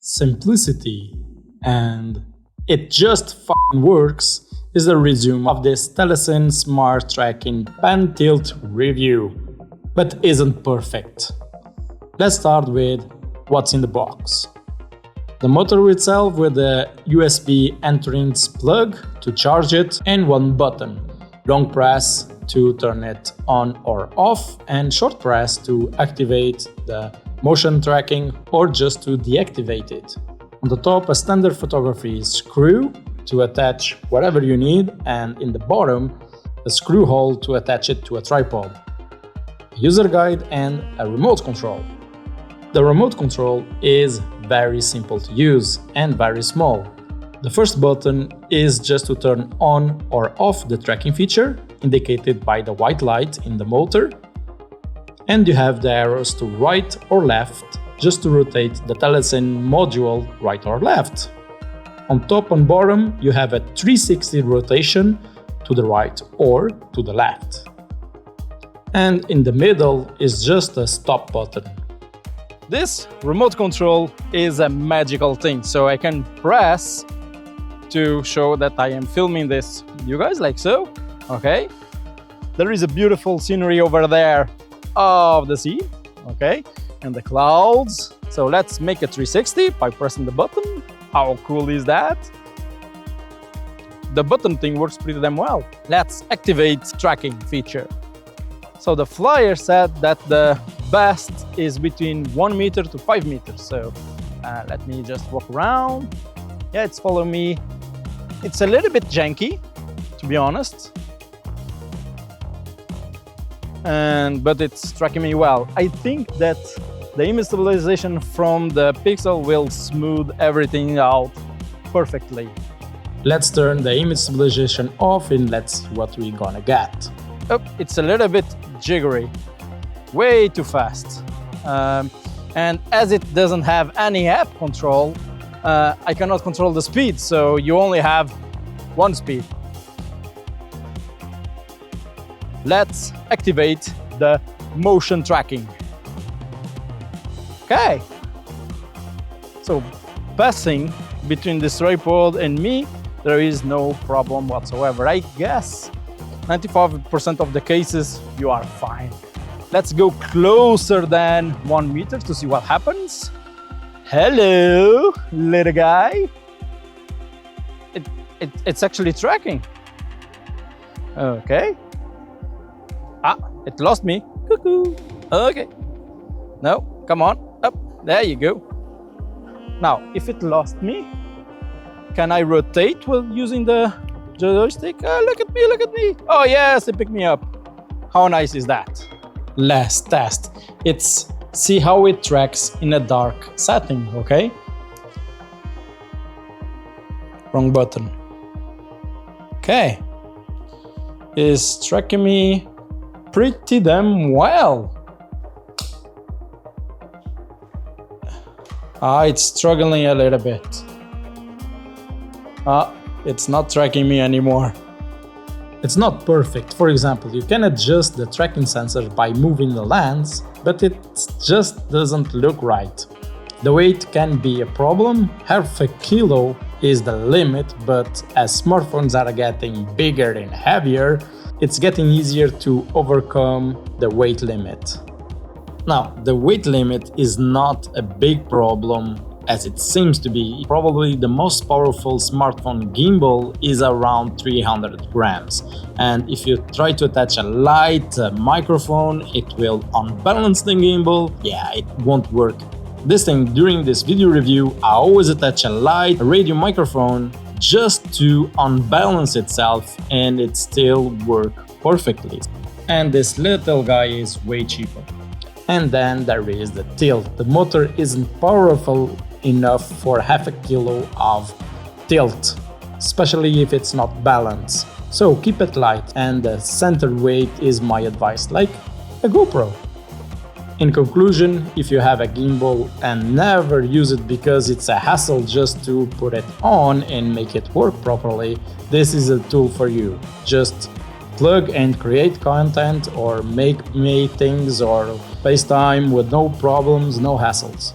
simplicity, and it just f***ing works is the resume of this Telesin Smart Tracking Pan Tilt review, but isn't perfect. Let's start with what's in the box. The motor itself with a USB entrance plug to charge it and one button, long press to turn it on or off and short press to activate the motion tracking or just to deactivate it. On the top, a standard photography screw to attach whatever you need, and in the bottom, a screw hole to attach it to a tripod, a user guide and a remote control. The remote control is very simple to use and very small. The first button is just to turn on or off the tracking feature, indicated by the white light in the motor. And you have the arrows to right or left, just to rotate the Telesin module right or left. On top and bottom, you have a 360 rotation to the right or to the left. And in the middle is just a stop button. This remote control is a magical thing, so I can press to show that I am filming this. You guys like so? Okay. There is a beautiful scenery over there of the sea, okay, and the clouds. So let's make a 360 by pressing the button. How cool is that? The button thing works pretty damn well. Let's activate tracking feature. So the flyer said that the best is between 1 meter to 5 meters. So let me just walk around. Yeah, it's following me. It's a little bit janky, to be honest. But it's tracking me well. I think that the image stabilization from the pixel will smooth everything out perfectly. Let's turn the image stabilization off and let's see what we're gonna get. Oh, it's a little bit jiggery, way too fast. And as it doesn't have any app control, I cannot control the speed, so you only have one speed. Let's activate the motion tracking. Okay. So passing between this tripod and me, there is no problem whatsoever. I guess 95% of the cases you are fine. Let's go closer than 1 meter to see what happens. Hello, little guy. It's actually tracking. Okay. Ah, it lost me. Cuckoo. Okay. No, come on. Up. There you go. Now, if it lost me, can I rotate while using the joystick? Look at me, look at me. Oh yes, it picked me up. How nice is that? Last test. It's see how it tracks in a dark setting, okay? Wrong button. Okay. It's tracking me pretty damn well. It's struggling a little bit. It's not tracking me anymore. It's not perfect. For example, you can adjust the tracking sensor by moving the lens, but it just doesn't look right. The weight can be a problem. Half a kilo is the limit, but as smartphones are getting bigger and heavier, it's getting easier to overcome the weight limit. Now, the weight limit is not a big problem as it seems to be. Probably the most powerful smartphone gimbal is around 300 grams. And if you try to attach a light microphone, it will unbalance the gimbal. Yeah, it won't work. This thing, during this video review, I always attach a light radio microphone just to unbalance itself, and it still works perfectly. And this little guy is way cheaper. And then there is the tilt. The motor isn't powerful enough for half a kilo of tilt, especially if it's not balanced. So keep it light, and the center weight is my advice, like a GoPro. In conclusion, if you have a gimbal and never use it because it's a hassle just to put it on and make it work properly, this is a tool for you. Just plug and create content or make things or FaceTime with no problems, no hassles.